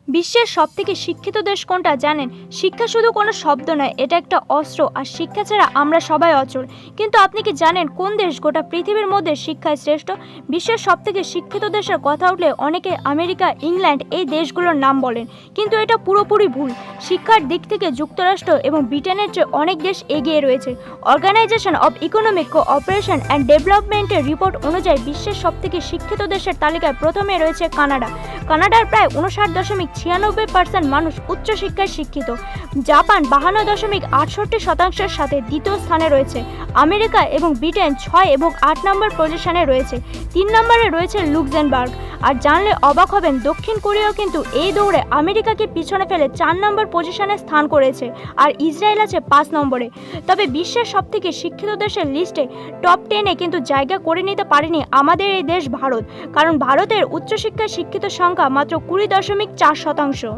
বিশ্বের সবথেকে শিক্ষিত দেশ কোনটা জানেন? শিক্ষা শুধু কোনো শব্দ নয়, এটা একটা অস্ত্র, আর শিক্ষা ছাড়া আমরা সবাই অচল। কিন্তু আপনি কি জানেন কোন দেশ গোটা পৃথিবীর মধ্যে শিক্ষায় শ্রেষ্ঠ? বিশ্বের সবথেকে শিক্ষিত দেশের কথা উঠলে অনেকে আমেরিকা, ইংল্যান্ড এই দেশগুলোর নাম বলেন, কিন্তু এটা পুরোপুরি ভুল। শিক্ষার দিক থেকে যুক্তরাষ্ট্র এবং ব্রিটেনের চেয়ে অনেক দেশ এগিয়ে রয়েছে। Organisation of economic cooperation and ডেভেলপমেন্টের রিপোর্ট অনুযায়ী বিশ্বের সবথেকে শিক্ষিত দেশের তালিকায় প্রথমে রয়েছে কানাডা। কানাডার প্রায় 59.96% মানুষ উচ্চশিক্ষায় শিক্ষিত। জাপান 52.68% সাথে দ্বিতীয় স্থানে রয়েছে। আমেরিকা এবং ব্রিটেন 6 এবং 8 নম্বর পজিশনে রয়েছে। 3 নম্বরে রয়েছে লুক্সেমবার্গ। আর জানলে অবাক হবেন, দক্ষিণ কোরিয়াও কিন্তু এই দৌড়ে আমেরিকাকে পিছনে ফেলে 4 নম্বর পজিশনে স্থান করেছে, আর ইসরায়েল আছে 5 নম্বরে। তবে বিশ্বের সবথেকে শিক্ষিত দেশের লিস্টে টপ 10-এ কিন্তু জায়গা করে নিতে পারেনি আমাদের এই দেশ ভারত, কারণ ভারতের উচ্চশিক্ষায় শিক্ষিত সংখ্যা মাত্র 20.4%।